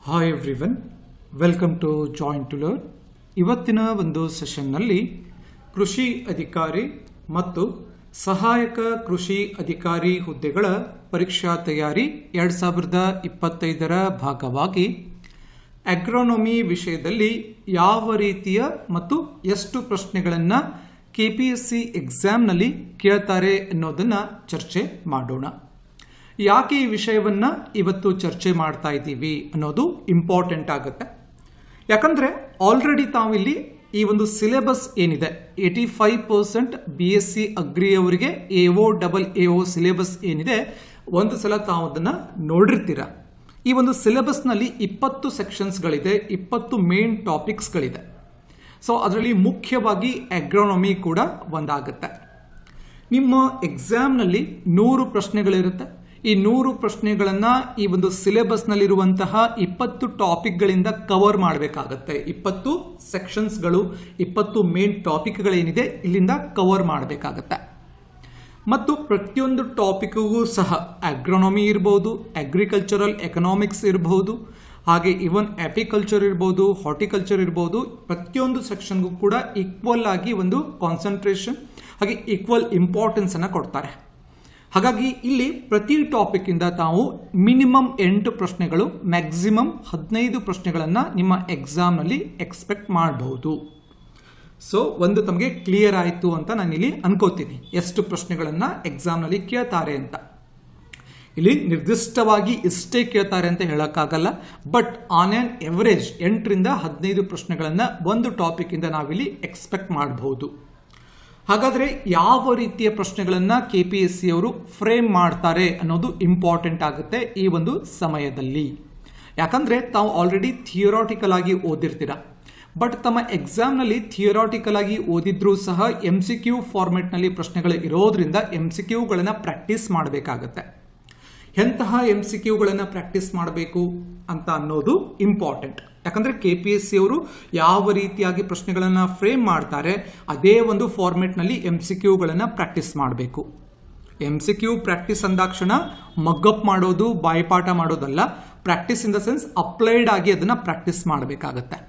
Hi everyone, welcome to join to learn. ಇವತ್ತಿನ ಒಂದು ಸೆಷನ್ನಲ್ಲಿ ಕೃಷಿ ಅಧಿಕಾರಿ ಮತ್ತು ಸಹಾಯಕ ಕೃಷಿ ಅಧಿಕಾರಿ ಹುದ್ದೆಗಳ ಪರೀಕ್ಷಾ ತಯಾರಿ 2025ರ ಭಾಗವಾಗಿ ಅಗ್ರೋನಮಿ ವಿಷಯದಲ್ಲಿ ಯಾವ ರೀತಿಯ ಮತ್ತು ಎಷ್ಟು ಪ್ರಶ್ನೆಗಳನ್ನು KPSC ಎಕ್ಸಾಮ್ನಲ್ಲಿ ಕೇಳ್ತಾರೆ ಅನ್ನೋದನ್ನು ಚರ್ಚೆ ಮಾಡೋಣ. ಯಾಕೆ ಈ ವಿಷಯವನ್ನು ಇವತ್ತು ಚರ್ಚೆ ಮಾಡ್ತಾ ಇದ್ದೀವಿ ಅನ್ನೋದು ಇಂಪಾರ್ಟೆಂಟ್ ಆಗುತ್ತೆ. ಯಾಕಂದರೆ ಆಲ್ರೆಡಿ ತಾವಿಲ್ಲಿ ಈ ಒಂದು ಸಿಲೆಬಸ್ ಏನಿದೆ 85% BSc ಅಗ್ರಿಯವರಿಗೆ AO ಸಿಲೆಬಸ್ ಏನಿದೆ ಒಂದು ಸಲ ತಾವು ಅದನ್ನು ನೋಡಿರ್ತೀರ. ಈ ಒಂದು ಸಿಲೆಬಸ್ನಲ್ಲಿ 20 ಸೆಕ್ಷನ್ಸ್ಗಳಿದೆ, 20 ಮೇನ್ ಟಾಪಿಕ್ಸ್ಗಳಿದೆ. ಸೊ ಅದರಲ್ಲಿ ಮುಖ್ಯವಾಗಿ ಅಗ್ರೋನಮಿ ಕೂಡ ಒಂದಾಗುತ್ತೆ. ನಿಮ್ಮ ಎಕ್ಸಾಮ್ನಲ್ಲಿ 100 ಪ್ರಶ್ನೆಗಳಿರುತ್ತೆ. ಈ 100 ಪ್ರಶ್ನೆಗಳನ್ನು ಈ ಒಂದು ಸಿಲೆಬಸ್ನಲ್ಲಿರುವಂತಹ 20 ಟಾಪಿಕ್ಗಳಿಂದ ಕವರ್ ಮಾಡಬೇಕಾಗತ್ತೆ. 20 ಸೆಕ್ಷನ್ಸ್ಗಳು, 20 ಮೇನ್ ಟಾಪಿಕ್ಗಳೇನಿದೆ ಇಲ್ಲಿಂದ ಕವರ್ ಮಾಡಬೇಕಾಗತ್ತೆ. ಮತ್ತು ಪ್ರತಿಯೊಂದು ಟಾಪಿಕ್ಗೂ ಸಹ ಅಗ್ರೋನಮಿ ಇರ್ಬೋದು, ಅಗ್ರಿಕಲ್ಚರಲ್ ಎಕನಾಮಿಕ್ಸ್ ಇರ್ಬೋದು, ಹಾಗೆ ಇವನ್ ಅಪಿಕಲ್ಚರ್ ಇರ್ಬೋದು, ಹಾರ್ಟಿಕಲ್ಚರ್ ಇರ್ಬೋದು, ಪ್ರತಿಯೊಂದು ಸೆಕ್ಷನ್ಗೂ ಕೂಡ ಈಕ್ವಲ್ ಆಗಿ ಒಂದು ಕಾನ್ಸಂಟ್ರೇಷನ್ ಹಾಗೆ ಈಕ್ವಲ್ ಇಂಪಾರ್ಟೆನ್ಸ್ ಅನ್ನು ಕೊಡ್ತಾರೆ. ಹಾಗಾಗಿ ಇಲ್ಲಿ ಪ್ರತಿ ಟಾಪಿಕ್ ಇಂದ ತಾವು ಮಿನಿಮಮ್ 8 ಪ್ರಶ್ನೆಗಳು, ಮ್ಯಾಕ್ಸಿಮಮ್ 15 ಪ್ರಶ್ನೆಗಳನ್ನು ನಿಮ್ಮ ಎಕ್ಸಾಮ್ನಲ್ಲಿ ಎಕ್ಸ್ಪೆಕ್ಟ್ ಮಾಡಬಹುದು. ಸೊ ಒಂದು ತಮಗೆ ಕ್ಲಿಯರ್ ಆಯಿತು ಅಂತ ನಾನಿಲ್ಲಿ ಅನ್ಕೋತೀನಿ, ಎಷ್ಟು ಪ್ರಶ್ನೆಗಳನ್ನು ಎಕ್ಸಾಮ್ನಲ್ಲಿ ಕೇಳ್ತಾರೆ ಅಂತ. ಇಲ್ಲಿ ನಿರ್ದಿಷ್ಟವಾಗಿ ಇಷ್ಟೇ ಕೇಳ್ತಾರೆ ಅಂತ ಹೇಳೋಕ್ಕಾಗಲ್ಲ, ಬಟ್ ಆನ್ ಆನ್ ಎವರೇಜ್ 8ರಿಂದ 15 ಪ್ರಶ್ನೆಗಳನ್ನು ಒಂದು ಟಾಪಿಕ್ಕಿಂದ ನಾವಿಲ್ಲಿ ಎಕ್ಸ್ಪೆಕ್ಟ್ ಮಾಡಬಹುದು. ಹಾಗಾದರೆ ಯಾವ ರೀತಿಯ ಪ್ರಶ್ನೆಗಳನ್ನು KPSC ಅವರು ಫ್ರೇಮ್ ಮಾಡ್ತಾರೆ ಅನ್ನೋದು ಇಂಪಾರ್ಟೆಂಟ್ ಆಗುತ್ತೆ ಈ ಒಂದು ಸಮಯದಲ್ಲಿ. ಯಾಕಂದರೆ ತಾವು ಆಲ್ರೆಡಿ ಥಿಯರಾಟಿಕಲ್ ಆಗಿ ಓದಿರ್ತೀರ, ಬಟ್ ತಮ್ಮ ಎಕ್ಸಾಮ್ನಲ್ಲಿ ಥಿಯರಾಟಿಕಲ್ ಆಗಿ ಓದಿದ್ರೂ ಸಹ MCQ ಫಾರ್ಮೆಟ್ನಲ್ಲಿ ಪ್ರಶ್ನೆಗಳು ಇರೋದ್ರಿಂದ MCQಗಳನ್ನು ಪ್ರಾಕ್ಟೀಸ್ ಮಾಡಬೇಕಾಗತ್ತೆ. ಎಂತಹ MCQಗಳನ್ನು ಪ್ರಾಕ್ಟೀಸ್ ಮಾಡಬೇಕು ಅಂತ ಅನ್ನೋದು ಇಂಪಾರ್ಟೆಂಟ್. ಯಾಕಂದರೆ KPSC ಅವರು ಯಾವ ರೀತಿಯಾಗಿ ಪ್ರಶ್ನೆಗಳನ್ನು ಫ್ರೇಮ್ ಮಾಡ್ತಾರೆ ಅದೇ ಒಂದು ಫಾರ್ಮೆಟ್ನಲ್ಲಿ MCQಗಳನ್ನು ಪ್ರಾಕ್ಟೀಸ್ ಮಾಡಬೇಕು. MCQ ಪ್ರಾಕ್ಟೀಸ್ ಅಂದಾಕ್ಷಣ ಮಗ್ಗಪ್ ಮಾಡೋದು, ಬಾಯಿಪಾಠ ಮಾಡೋದಲ್ಲ. Practice in the sense applied ಆಗಿ ಅದನ್ನು ಪ್ರಾಕ್ಟೀಸ್ ಮಾಡಬೇಕಾಗತ್ತೆ.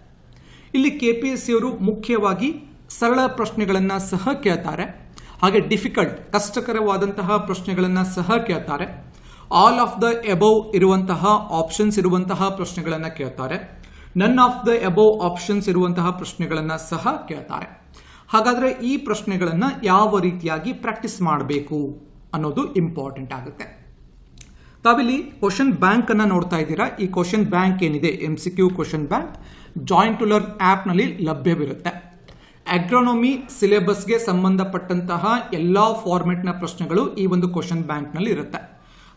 ಇಲ್ಲಿ KPSC ಅವರು ಮುಖ್ಯವಾಗಿ ಸರಳ ಪ್ರಶ್ನೆಗಳನ್ನು ಸಹ ಕೇಳ್ತಾರೆ, ಹಾಗೆ ಡಿಫಿಕಲ್ಟ್ ಕಷ್ಟಕರವಾದಂತಹ ಪ್ರಶ್ನೆಗಳನ್ನು ಸಹ ಕೇಳ್ತಾರೆ. ಆಲ್ ಆಫ್ ದ ಎಬವ್ ಇರುವಂತಹ ಆಪ್ಷನ್ಸ್ ಇರುವಂತಹ ಪ್ರಶ್ನೆಗಳನ್ನು ಕೇಳ್ತಾರೆ. None of the above options ಇರುವಂತಹ ಪ್ರಶ್ನೆಗಳನ್ನು ಸಹ ಕೇಳ್ತಾರೆ. ಹಾಗಾದರೆ ಈ ಪ್ರಶ್ನೆಗಳನ್ನು ಯಾವ ರೀತಿಯಾಗಿ ಪ್ರಾಕ್ಟೀಸ್ ಮಾಡಬೇಕು ಅನ್ನೋದು ಇಂಪಾರ್ಟೆಂಟ್ ಆಗುತ್ತೆ. ತಾವಿಲ್ಲಿ ಕ್ವಶನ್ ಬ್ಯಾಂಕ್ ಅನ್ನು ನೋಡ್ತಾ ಇದ್ದೀರಾ. ಈ ಕ್ವಶನ್ ಬ್ಯಾಂಕ್ ಏನಿದೆ MCQ question bank join to learn ಆ್ಯಪ್ನಲ್ಲಿ ಲಭ್ಯವಿರುತ್ತೆ. ಅಗ್ರೋನಮಿ ಸಿಲೆಬಸ್ಗೆ ಸಂಬಂಧಪಟ್ಟಂತಹ ಎಲ್ಲ ಫಾರ್ಮೆಟ್ನ ಪ್ರಶ್ನೆಗಳು ಈ ಒಂದು ಕ್ವಶನ್ ಬ್ಯಾಂಕ್ನಲ್ಲಿ ಇರುತ್ತೆ.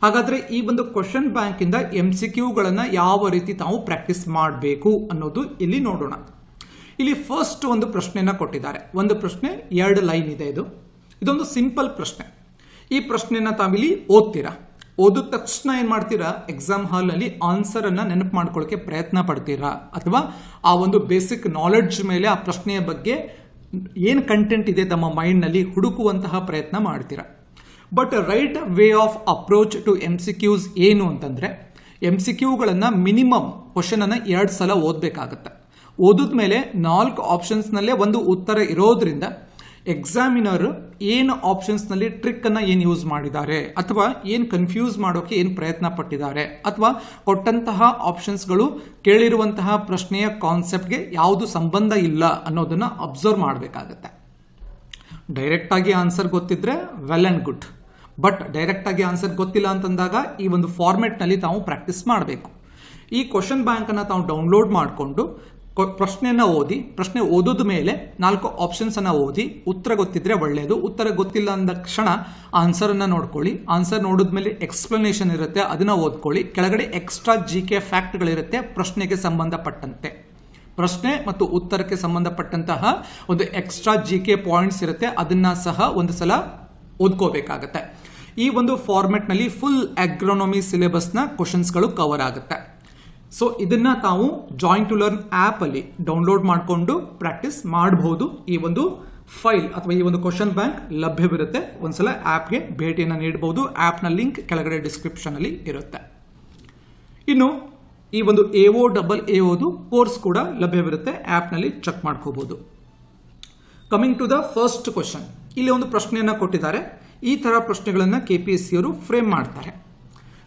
ಹಾಗಾದರೆ ಈ ಒಂದು ಕ್ವಶನ್ ಬ್ಯಾಂಕಿಂದ MCQಗಳನ್ನು ಯಾವ ರೀತಿ ತಾವು ಪ್ರಾಕ್ಟೀಸ್ ಮಾಡಬೇಕು ಅನ್ನೋದು ಇಲ್ಲಿ ನೋಡೋಣ. ಇಲ್ಲಿ ಫಸ್ಟ್ ಒಂದು ಪ್ರಶ್ನೆನ ಕೊಟ್ಟಿದ್ದಾರೆ. ಒಂದು ಪ್ರಶ್ನೆ 2 ಲೈನ್ ಇದೆ. ಇದೊಂದು ಸಿಂಪಲ್ ಪ್ರಶ್ನೆ. ಈ ಪ್ರಶ್ನೆನ ತಾವಿಲ್ಲಿ ಓದ್ತೀರಾ. ಓದಿದ ತಕ್ಷಣ ಏನು ಮಾಡ್ತೀರಾ, ಎಕ್ಸಾಮ್ ಹಾಲ್ನಲ್ಲಿ ಆನ್ಸರನ್ನು ನೆನಪು ಮಾಡ್ಕೊಳ್ಳೋಕ್ಕೆ ಪ್ರಯತ್ನ ಪಡ್ತೀರಾ, ಅಥವಾ ಆ ಒಂದು ಬೇಸಿಕ್ ನಾಲೆಡ್ಜ್ ಮೇಲೆ ಆ ಪ್ರಶ್ನೆಯ ಬಗ್ಗೆ ಏನು ಕಂಟೆಂಟ್ ಇದೆ ತಮ್ಮ ಮೈಂಡ್ನಲ್ಲಿ ಹುಡುಕುವಂತಹ ಪ್ರಯತ್ನ ಮಾಡ್ತೀರಾ. But right way of approach to MCQs ಏನು ಅಂತಂದರೆ, MCQಗಳನ್ನು ಮಿನಿಮಮ್ ಕ್ವಶನನ್ನು 2 ಸಲ ಓದಬೇಕಾಗತ್ತೆ. ಓದಿದ ಮೇಲೆ 4 ಆಪ್ಷನ್ಸ್ನಲ್ಲೇ ಒಂದು ಉತ್ತರ ಇರೋದ್ರಿಂದ ಎಕ್ಸಾಮಿನರ್ ಏನು ಆಪ್ಷನ್ಸ್ನಲ್ಲಿ ಟ್ರಿಕ್ಕನ್ನು ಏನು ಯೂಸ್ ಮಾಡಿದ್ದಾರೆ, ಅಥವಾ ಏನು ಕನ್ಫ್ಯೂಸ್ ಮಾಡೋಕ್ಕೆ ಏನು ಪ್ರಯತ್ನ ಪಟ್ಟಿದ್ದಾರೆ, ಅಥವಾ ಕೊಟ್ಟಂತಹ ಆಪ್ಷನ್ಸ್ಗಳು ಕೇಳಿರುವಂತಹ ಪ್ರಶ್ನೆಯ ಕಾನ್ಸೆಪ್ಟ್ಗೆ ಯಾವುದು ಸಂಬಂಧ ಇಲ್ಲ ಅನ್ನೋದನ್ನು ಅಬ್ಸರ್ವ್ ಮಾಡಬೇಕಾಗತ್ತೆ. ಡೈರೆಕ್ಟಾಗಿ ಆನ್ಸರ್ ಗೊತ್ತಿದ್ರೆ ವೆಲ್ ಆ್ಯಂಡ್ ಗುಡ್, ಬಟ್ ಡೈರೆಕ್ಟಾಗಿ ಆನ್ಸರ್ ಗೊತ್ತಿಲ್ಲ ಅಂತಂದಾಗ ಈ ಒಂದು ಫಾರ್ಮೆಟ್ನಲ್ಲಿ ತಾವು ಪ್ರಾಕ್ಟೀಸ್ ಮಾಡಬೇಕು. ಈ ಕ್ವಶನ್ ಬ್ಯಾಂಕನ್ನು ತಾವು ಡೌನ್ಲೋಡ್ ಮಾಡಿಕೊಂಡು ಪ್ರಶ್ನೆಯನ್ನು ಓದಿ, ಪ್ರಶ್ನೆ ಓದೋದ ಮೇಲೆ 4 ಆಪ್ಷನ್ಸನ್ನು ಓದಿ, ಉತ್ತರ ಗೊತ್ತಿದ್ರೆ ಒಳ್ಳೆಯದು. ಉತ್ತರ ಗೊತ್ತಿಲ್ಲ ಅಂದ ಕ್ಷಣ ಆನ್ಸರನ್ನು ನೋಡ್ಕೊಳ್ಳಿ. ಆನ್ಸರ್ ನೋಡಿದ್ಮೇಲೆ ಎಕ್ಸ್ಪ್ಲನೇಷನ್ ಇರುತ್ತೆ, ಅದನ್ನು ಓದ್ಕೊಳ್ಳಿ. ಕೆಳಗಡೆ ಎಕ್ಸ್ಟ್ರಾ GK ಫ್ಯಾಕ್ಟ್ಗಳಿರುತ್ತೆ ಪ್ರಶ್ನೆಗೆ ಸಂಬಂಧಪಟ್ಟಂತೆ. ಪ್ರಶ್ನೆ ಮತ್ತು ಉತ್ತರಕ್ಕೆ ಸಂಬಂಧಪಟ್ಟಂತಹ ಒಂದು ಎಕ್ಸ್ಟ್ರಾ GK ಪಾಯಿಂಟ್ಸ್ ಇರುತ್ತೆ, ಅದನ್ನ ಸಹ ಒಂದು ಸಲ ಓದ್ಕೋಬೇಕಾಗತ್ತೆ. ಈ ಒಂದು ಫಾರ್ಮೆಟ್ನಲ್ಲಿ ಫುಲ್ ಅಗ್ರೋನಮಿ ಸಿಲೆಬಸ್ನ ಕ್ವಶನ್ಸ್ಗಳು ಕವರ್ ಆಗುತ್ತೆ. ಸೊ ಇದನ್ನ ತಾವು ಜಾಯಿನ್ ಟು ಲರ್ನ್ ಆ್ಯಪಲ್ಲಿ ಡೌನ್ಲೋಡ್ ಮಾಡಿಕೊಂಡು ಪ್ರಾಕ್ಟೀಸ್ ಮಾಡಬಹುದು. ಈ ಒಂದು ಫೈಲ್ ಅಥವಾ ಈ ಒಂದು ಕ್ವಶನ್ ಬ್ಯಾಂಕ್ ಲಭ್ಯವಿರುತ್ತೆ. ಒಂದ್ಸಲ ಆ್ಯಪ್ಗೆ ಭೇಟಿಯನ್ನು ನೀಡಬಹುದು. ಆ್ಯಪ್ನ ಲಿಂಕ್ ಕೆಳಗಡೆ ಡಿಸ್ಕ್ರಿಪ್ಷನಲ್ಲಿ ಇರುತ್ತೆ. ಇನ್ನು ಈ ಒಂದು AO ಕೋರ್ಸ್ ಕೂಡ ಲಭ್ಯವಿರುತ್ತೆ, ಆ್ಯಪ್ನಲ್ಲಿ ಚೆಕ್ ಮಾಡ್ಕೋಬಹುದು. Coming to the first question, ಇಲ್ಲಿ ಒಂದು ಪ್ರಶ್ನೆಯನ್ನು ಕೊಟ್ಟಿದ್ದಾರೆ. ಈ ಥರ ಪ್ರಶ್ನೆಗಳನ್ನು KPSC ಅವರು ಫ್ರೇಮ್ ಮಾಡ್ತಾರೆ.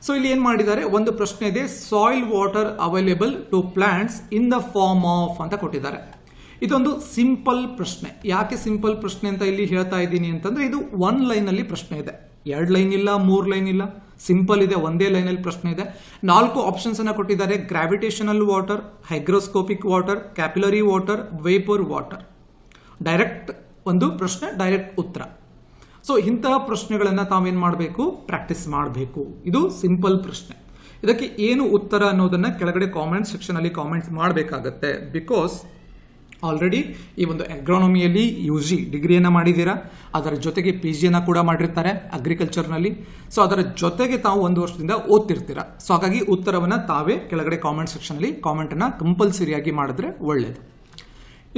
ಸೊ ಇಲ್ಲಿ ಏನು ಮಾಡಿದ್ದಾರೆ, ಒಂದು ಪ್ರಶ್ನೆ ಇದೆ, soil water available to plants in the form of ಅಂತ ಕೊಟ್ಟಿದ್ದಾರೆ. ಇದೊಂದು ಸಿಂಪಲ್ ಪ್ರಶ್ನೆ. ಯಾಕೆ ಸಿಂಪಲ್ ಪ್ರಶ್ನೆ ಅಂತ ಇಲ್ಲಿ ಹೇಳ್ತಾ ಇದ್ದೀನಿ ಅಂತಂದ್ರೆ, ಇದು 1 ಲೈನಲ್ಲಿ ಪ್ರಶ್ನೆ ಇದೆ, 2 ಲೈನ್ ಇಲ್ಲ, 3 ಲೈನ್ ಇಲ್ಲ, ಸಿಂಪಲ್ ಇದೆ, ಒಂದೇ ಲೈನಲ್ಲಿ ಪ್ರಶ್ನೆ ಇದೆ. 4 ಆಪ್ಷನ್ಸ್ ಅನ್ನ ಕೊಟ್ಟಿದ್ದಾರೆ: gravitational water, hygroscopic water, capillary water, vapour water. Direct ಒಂದು ಪ್ರಶ್ನೆ, ಡೈರೆಕ್ಟ್ ಉತ್ತರ. ಸೊ ಇಂತಹ ಪ್ರಶ್ನೆಗಳನ್ನ ತಾವೇನ್ ಮಾಡಬೇಕು, ಪ್ರಾಕ್ಟೀಸ್ ಮಾಡಬೇಕು. ಇದು ಸಿಂಪಲ್ ಪ್ರಶ್ನೆ. ಇದಕ್ಕೆ ಏನು ಉತ್ತರ ಅನ್ನೋದನ್ನ ಕೆಳಗಡೆ ಕಾಮೆಂಟ್ ಸೆಕ್ಷನ್ ಅಲ್ಲಿ ಕಾಮೆಂಟ್ ಮಾಡಬೇಕಾಗತ್ತೆ. ಬಿಕಾಸ್ ಆಲ್ರೆಡಿ ಈ ಒಂದು ಅಗ್ರಾನಮಿಯಲ್ಲಿ UG ಡಿಗ್ರಿಯನ್ನು ಮಾಡಿದ್ದೀರಾ, ಅದರ ಜೊತೆಗೆ PG ಕೂಡ ಮಾಡಿರ್ತಾರೆ ಅಗ್ರಿಕಲ್ಚರ್ನಲ್ಲಿ. ಸೊ ಅದರ ಜೊತೆಗೆ ತಾವು 1 ವರ್ಷದಿಂದ ಓದ್ತಿರ್ತೀರಾ. ಸೊ ಹಾಗಾಗಿ ಉತ್ತರವನ್ನು ತಾವೇ ಕೆಳಗಡೆ ಕಾಮೆಂಟ್ ಸೆಕ್ಷನಲ್ಲಿ ಕಾಮೆಂಟನ್ನು ಕಂಪಲ್ಸರಿಯಾಗಿ ಮಾಡಿದ್ರೆ ಒಳ್ಳೆಯದು.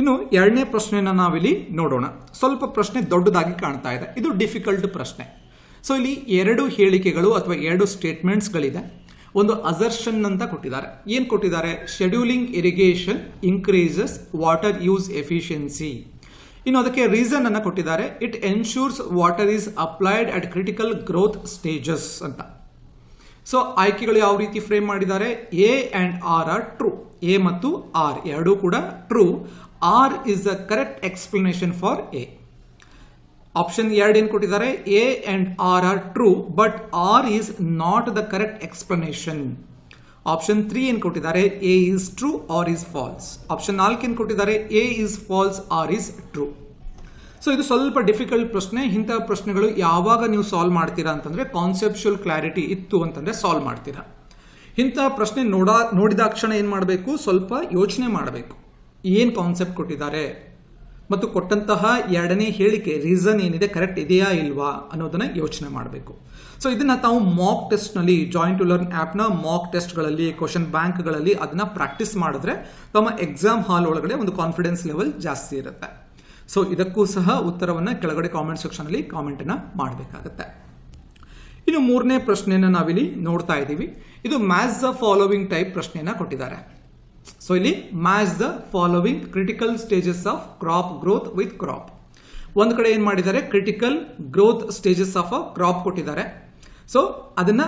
ಇನ್ನು 2ನೇ ಪ್ರಶ್ನೆಯನ್ನು ನಾವಿಲ್ಲಿ ನೋಡೋಣ. ಸ್ವಲ್ಪ ಪ್ರಶ್ನೆ ದೊಡ್ಡದಾಗಿ ಕಾಣ್ತಾ ಇದೆ, ಇದು ಡಿಫಿಕಲ್ಟ್ ಪ್ರಶ್ನೆ. ಸೊ ಇಲ್ಲಿ 2 ಹೇಳಿಕೆಗಳು ಅಥವಾ 2 ಸ್ಟೇಟ್ಮೆಂಟ್ಸ್ಗಳಿದೆ. ಒಂದು ಅಸರ್ಷನ್ ಅಂತ ಕೊಟ್ಟಿದ್ದಾರೆ. ಏನು ಕೊಟ್ಟಿದ್ದಾರೆ, scheduling irrigation increases water use efficiency. ಇನ್ನು ಅದಕ್ಕೆ ರೀಸನ್ ಅನ್ನು ಕೊಟ್ಟಿದ್ದಾರೆ, it ensures water is applied at critical growth stages ಅಂತ. ಸೊ ಆಯ್ಕೆಗಳು ಯಾವ ರೀತಿ ಫ್ರೇಮ್ ಮಾಡಿದ್ದಾರೆ, A and R are true. A ಮತ್ತು R ಎರಡೂ ಕೂಡ true. R is the correct explanation for A. Option 2 ಏನು ಕೊಟ್ಟಿದ್ದಾರೆ, A and R are true, but R is not the correct explanation. Option 3 ಏನು ಕೊಟ್ಟಿದ್ದಾರೆ, A is true, R is false. Option 4 ಏನು ಕೊಟ್ಟಿದ್ದಾರೆ, A is false, R is true. So ಇದು ಸ್ವಲ್ಪ difficult ಪ್ರಶ್ನೆ. ಇಂತಹ ಪ್ರಶ್ನೆಗಳು ಯಾವಾಗ ನೀವು ಸಾಲ್ವ್ ಮಾಡ್ತೀರಾ ಅಂತಂದ್ರೆ, ಕಾನ್ಸೆಪ್ಚುಯಲ್ ಕ್ಲಾರಿಟಿ ಇತ್ತು ಅಂತಂದ್ರೆ ಸಾಲ್ವ್ ಮಾಡ್ತೀರಾ. ಇಂತಹ ಪ್ರಶ್ನೆ ನೋಡಿದಾಕ್ಷಣ ಏನು ಮಾಡಬೇಕು, ಸ್ವಲ್ಪ ಯೋಚನೆ ಮಾಡಬೇಕು. ಏನು ಕಾನ್ಸೆಪ್ಟ್ ಕೊಟ್ಟಿದ್ದಾರೆ ಮತ್ತು ಕೊಟ್ಟಂತಹ 2ನೇ ಹೇಳಿಕೆ ರೀಸನ್ ಏನಿದೆ ಕರೆಕ್ಟ್ ಇದೆಯಾ ಇಲ್ವಾ ಅನ್ನೋದನ್ನ ಯೋಚನೆ ಮಾಡಬೇಕು. ಸೊ ಇದನ್ನ ತಾವು ಮಾಕ್ ಟೆಸ್ಟ್ ನಲ್ಲಿ, ಜಾಯಿನ್ ಟು ಲರ್ನ್ ಆಪ್ ನ ಮಾಕ್ ಟೆಸ್ಟ್ ಗಳಲ್ಲಿ, ಕ್ವಶನ್ ಬ್ಯಾಂಕ್ ಗಳಲ್ಲಿ ಅದನ್ನ ಪ್ರಾಕ್ಟೀಸ್ ಮಾಡಿದ್ರೆ ತಮ್ಮ ಎಕ್ಸಾಮ್ ಹಾಲ್ ಒಳಗಡೆ ಒಂದು ಕಾನ್ಫಿಡೆನ್ಸ್ ಲೆವೆಲ್ ಜಾಸ್ತಿ ಇರುತ್ತೆ. ಸೊ ಇದಕ್ಕೂ ಸಹ ಉತ್ತರವನ್ನ ಕೆಳಗಡೆ ಕಾಮೆಂಟ್ ಸೆಕ್ಷನ್ ಅಲ್ಲಿ ಕಾಮೆಂಟ್ ಅನ್ನ ಮಾಡಬೇಕಾಗುತ್ತೆ. ಇನ್ನು 3ನೇ ಪ್ರಶ್ನೆಯನ್ನ ನಾವಿಲ್ಲಿ ನೋಡ್ತಾ ಇದ್ದೀವಿ. ಇದು ಮ್ಯಾಚ್ ದ ಫಾಲೋವಿಂಗ್ ಟೈಪ್ ಪ್ರಶ್ನೆಯನ್ನ ಕೊಟ್ಟಿದ್ದಾರೆ. ಸೊ ಇಲ್ಲಿ match the following critical stages of crop growth with crop. ಒಂದು ಕಡೆ ಏನ್ ಮಾಡಿದ್ದಾರೆ, critical growth stages of a crop ಕೊಟ್ಟಿದ್ದಾರೆ. ಸೊ ಅದನ್ನ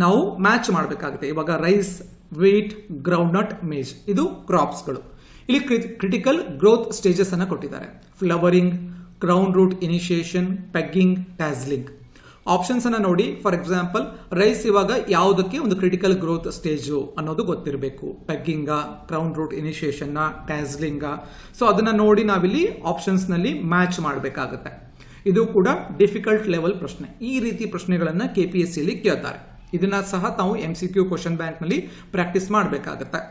ನಾವು ಮ್ಯಾಚ್ ಮಾಡಬೇಕಾಗುತ್ತೆ. ಇವಾಗ rice, wheat, groundnut, maize ಇದು ಕ್ರಾಪ್ಸ್ಗಳು. ಇಲ್ಲಿ ಕ್ರಿಟಿಕಲ್ ಗ್ರೋತ್ ಸ್ಟೇಜಸ್ ಅನ್ನ ಕೊಟ್ಟಿದ್ದಾರೆ. Flowering, crown root initiation, pegging, tasseling. Options ಅನ್ನ ನೋಡಿ. ಫಾರ್ ಎಕ್ಸಾಂಪಲ್ ರೈಸ್ ಇವಾಗ ಯಾವುದಕ್ಕೆ ಒಂದು ಕ್ರಿಟಿಕಲ್ ಗ್ರೋತ್ ಸ್ಟೇಜು ಅನ್ನೋದು ಗೊತ್ತಿರಬೇಕು. ಪೆಗ್ಗಿಂಗ, ಗ್ರೌಂಡ್ ರೂಟ್ ಇನಿಷಿಯೇಷನ್, ಟ್ಯಾಸ್ಲಿಂಗ. ಸೊ ಅದನ್ನ ನೋಡಿ ನಾವಿಲ್ಲಿ ಆಪ್ಷನ್ಸ್ ನಲ್ಲಿ ಮ್ಯಾಚ್ ಮಾಡಬೇಕಾಗುತ್ತೆ. ಇದು ಕೂಡ ಡಿಫಿಕಲ್ಟ್ ಲೆವೆಲ್ ಪ್ರಶ್ನೆ. ಈ ರೀತಿ ಪ್ರಶ್ನೆಗಳನ್ನ KPSC ಅಲ್ಲಿ ಕೇಳ್ತಾರೆ. ಇದನ್ನ ಸಹ ತಾವು MCQ ಕ್ವಶನ್ ಬ್ಯಾಂಕ್ ನಲ್ಲಿ ಪ್ರಾಕ್ಟೀಸ್ ಮಾಡಬೇಕಾಗುತ್ತೆ.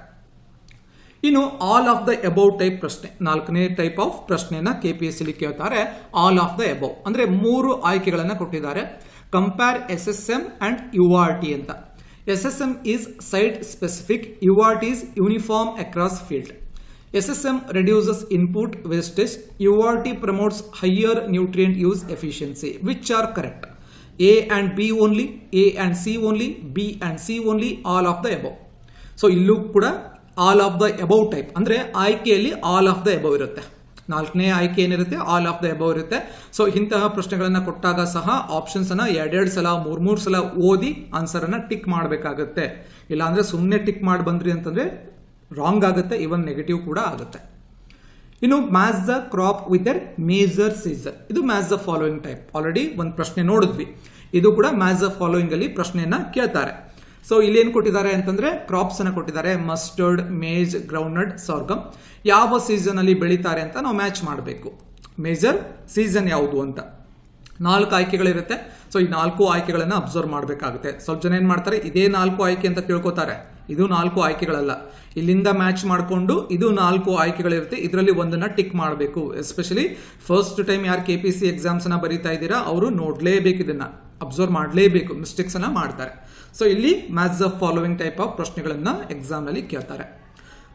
ಇನ್ನು all of the above type ಪ್ರಶ್ನೆ, 4ನೇ ಟೈಪ್ ಆಫ್ ಪ್ರಶ್ನೆಯನ್ನ KPSC ಅಲ್ಲಿ ಕೇಳ್ತಾರೆ. ಆಲ್ ಆಫ್ ದ ಅಬೌವ್ ಅಂದ್ರೆ 3 ಆಯ್ಕೆಗಳನ್ನ ಕೊಟ್ಟಿದ್ದಾರೆ. ಕಂಪೇರ್ SSM ಅಂಡ್ URT ಅಂತ. SSM is site specific, URT is uniform across field. SSM reduces input wastage, URT promotes higher nutrient use efficiency. Which are correct? A and B only, A and C only, B and C only, all of the above. So ಇಲ್ಲೂ ಕೂಡ all of the above type ಅಂದ್ರೆ ಆಯ್ಕೆಯಲ್ಲಿ all of the above ಇರುತ್ತೆ. 4ನೇ ಆಯ್ಕೆ ಏನಿರುತ್ತೆ, all of the above ಇರುತ್ತೆ. So ಇಂತಹ ಪ್ರಶ್ನೆಗಳನ್ನ ಕೊಟ್ಟಾಗ ಸಹ ಆಪ್ಷನ್ಸ್ ಅನ್ನ 2 ಸಲ 3 ಸಲ ಓದಿ ಆನ್ಸರ್ ಅನ್ನ ಟಿಕ್ ಮಾಡಬೇಕಾಗುತ್ತೆ. ಇಲ್ಲಾಂದ್ರೆ ಸುಮ್ಮನೆ ಟಿಕ್ ಮಾಡಿ ಬಂದ್ರಿ ಅಂತಂದ್ರೆ ರಾಂಗ್ ಆಗುತ್ತೆ, ಇವನ್ ನೆಗೆಟಿವ್ ಕೂಡ ಆಗುತ್ತೆ. ಇನ್ನು match the crop with their major season, ಇದು match the following type. Already ಒಂದು ಪ್ರಶ್ನೆ ನೋಡಿದ್ವಿ. ಇದು ಕೂಡ ಮ್ಯಾಚ್ ದ ಫಾಲೋಯಿಂಗ್ ಅಲ್ಲಿ ಪ್ರಶ್ನೆಯನ್ನ ಕೇಳ್ತಾರೆ. ಸೊ ಇಲ್ಲಿ ಏನು ಕೊಟ್ಟಿದ್ದಾರೆ ಅಂತಂದ್ರೆ ಕ್ರಾಪ್ಸ್ ಅನ್ನ ಕೊಟ್ಟಿದ್ದಾರೆ. Mustard, maize, groundnut, sorghum. ಯಾವ ಸೀಸನ್ ಅಲ್ಲಿ ಬೆಳೀತಾರೆ ಅಂತ ನಾವು ಮ್ಯಾಚ್ ಮಾಡಬೇಕು. ಮೇಜರ್ ಸೀಸನ್ ಯಾವುದು ಅಂತ 4 ಆಯ್ಕೆಗಳಿರುತ್ತೆ. ಸೊ ಈ 4 ಆಯ್ಕೆಗಳನ್ನ ಅಬ್ಸರ್ವ್ ಮಾಡಬೇಕಾಗುತ್ತೆ. ಸ್ವಲ್ಪ ಜನ ಏನ್ ಮಾಡ್ತಾರೆ, ಇದೇ 4 ಆಯ್ಕೆ ಅಂತ ಕೇಳ್ಕೊತಾರೆ. ಇದು 4 ಆಯ್ಕೆಗಳಲ್ಲ, ಇಲ್ಲಿಂದ ಮ್ಯಾಚ್ ಮಾಡಿಕೊಂಡು ಇದು 4 ಆಯ್ಕೆಗಳಿರುತ್ತೆ, ಇದರಲ್ಲಿ ಒಂದನ್ನ ಟಿಕ್ ಮಾಡಬೇಕು. ಎಸ್ಪೆಷಲಿ ಫಸ್ಟ್ ಟೈಮ್ ಯಾರು KPSC ಎಕ್ಸಾಮ್ಸ್ ಅನ್ನ ಬರೀತಾ ಇದ್ದೀರಾ ಅವರು ನೋಡ್ಲೇಬೇಕು, ಇದನ್ನ ಅಬ್ಸರ್ವ್ ಮಾಡಲೇಬೇಕು, ಮಿಸ್ಟೇಕ್ಸ್ ಅನ್ನ ಮಾಡ್ತಾರೆ. ಸೊ ಇಲ್ಲಿ match the following type of ಪ್ರಶ್ನೆಗಳನ್ನ ಎಕ್ಸಾಮ್ ನಲ್ಲಿ ಕೇಳ್ತಾರೆ.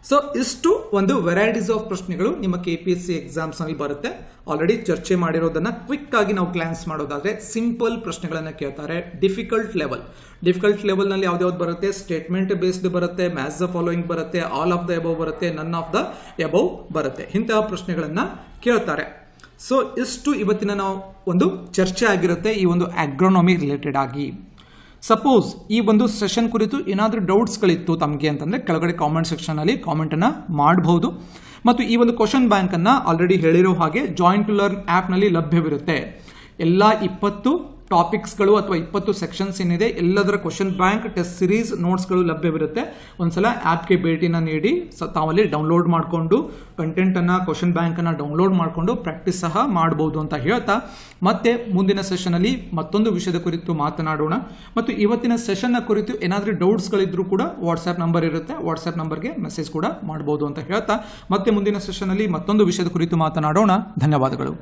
ಸೊ ಇಷ್ಟು ಒಂದು ವೆರೈಟೀಸ್ ಆಫ್ ಪ್ರಶ್ನೆಗಳು ನಿಮ್ಮ KPSC ಎಕ್ಸಾಮ್ಸ್ ನಲ್ಲಿ ಬರುತ್ತೆ. ಆಲ್ರೆಡಿ ಚರ್ಚೆ ಮಾಡಿರೋದನ್ನ ಕ್ವಿಕ್ ಆಗಿ ನಾವು ಗ್ಲಾನ್ಸ್ ಮಾಡೋದಾದ್ರೆ ಸಿಂಪಲ್ ಪ್ರಶ್ನೆಗಳನ್ನ ಕೇಳ್ತಾರೆ. ಡಿಫಿಕಲ್ಟ್ ಲೆವೆಲ್ ನಲ್ಲಿ ಯಾವ್ದು ಬರುತ್ತೆ, ಸ್ಟೇಟ್ಮೆಂಟ್ ಬೇಸ್ಡ್ ಬರುತ್ತೆ, ಮ್ಯಾಚ್ ದ ಫಾಲೋಯಿಂಗ್ ಬರುತ್ತೆ, ಆಲ್ ಆಫ್ ದ ಎಬವ್ ಬರುತ್ತೆ, ನನ್ ಆಫ್ ದ ಎಬವ್ ಬರುತ್ತೆ. ಇಂತಹ ಪ್ರಶ್ನೆಗಳನ್ನ ಕೇಳ್ತಾರೆ. ಸೊ ಇಷ್ಟು ಇವತ್ತಿನ ನಾವು ಒಂದು ಚರ್ಚೆ ಆಗಿರುತ್ತೆ ಈ ಒಂದು ಅಗ್ರೋನಮಿ ರಿಲೇಟೆಡ್ ಆಗಿ. ಸಪೋಸ್ ಈ ಒಂದು ಸೆಷನ್ ಕುರಿತು ಏನಾದರೂ ಡೌಟ್ಸ್ಗಳಿತ್ತು ತಮಗೆ ಅಂತಂದರೆ ಕೆಳಗಡೆ ಕಾಮೆಂಟ್ ಸೆಕ್ಷನಲ್ಲಿ ಕಾಮೆಂಟನ್ನು ಮಾಡಬಹುದು. ಮತ್ತು ಈ ಒಂದು ಕ್ವಶನ್ ಬ್ಯಾಂಕನ್ನು ಆಲ್ರೆಡಿ ಹೇಳಿರೋ ಹಾಗೆ ಜಾಯಿನ್ ಟು ಲರ್ನ್ ಆ್ಯಪ್ನಲ್ಲಿ ಲಭ್ಯವಿರುತ್ತೆ. ಎಲ್ಲ 20 ಟಾಪಿಕ್ಸ್ಗಳು ಅಥವಾ 20 ಸೆಕ್ಷನ್ಸ್ ಏನಿದೆ ಎಲ್ಲದರ ಕ್ವಶನ್ ಬ್ಯಾಂಕ್ ಟೆಸ್ಟ್ ಸಿರೀಸ್ ನೋಟ್ಸ್ಗಳು ಲಭ್ಯವಿರುತ್ತೆ. ಒಂದ್ಸಲ ಆ್ಯಪ್ಗೆ ಭೇಟಿನ ನೀಡಿ ತಾವಲ್ಲಿ ಡೌನ್ಲೋಡ್ ಮಾಡಿಕೊಂಡು ಕಂಟೆಂಟನ್ನು ಕ್ವಶನ್ ಬ್ಯಾಂಕನ್ನು ಡೌನ್ಲೋಡ್ ಮಾಡಿಕೊಂಡು ಪ್ರಾಕ್ಟೀಸ್ ಸಹ ಮಾಡ್ಬೋದು ಅಂತ ಹೇಳ್ತಾ ಮತ್ತೆ ಮುಂದಿನ ಸೆಷನಲ್ಲಿ ಮತ್ತೊಂದು ವಿಷಯದ ಕುರಿತು ಮಾತನಾಡೋಣ. ಮತ್ತು ಇವತ್ತಿನ ಸೆಷನ್ನ ಕುರಿತು ಏನಾದರೂ ಡೌಟ್ಸ್ಗಳಿದ್ರೂ ಕೂಡ ವಾಟ್ಸ್ಆ್ಯಪ್ ನಂಬರ್ ಇರುತ್ತೆ, ವಾಟ್ಸ್ಆ್ಯಪ್ ನಂಬರ್ಗೆ ಮೆಸೇಜ್ ಕೂಡ ಮಾಡ್ಬೋದು ಅಂತ ಹೇಳ್ತಾ ಮತ್ತೆ ಮುಂದಿನ ಸೆಷನಲ್ಲಿ ಮತ್ತೊಂದು ವಿಷಯದ ಕುರಿತು ಮಾತನಾಡೋಣ. ಧನ್ಯವಾದಗಳು.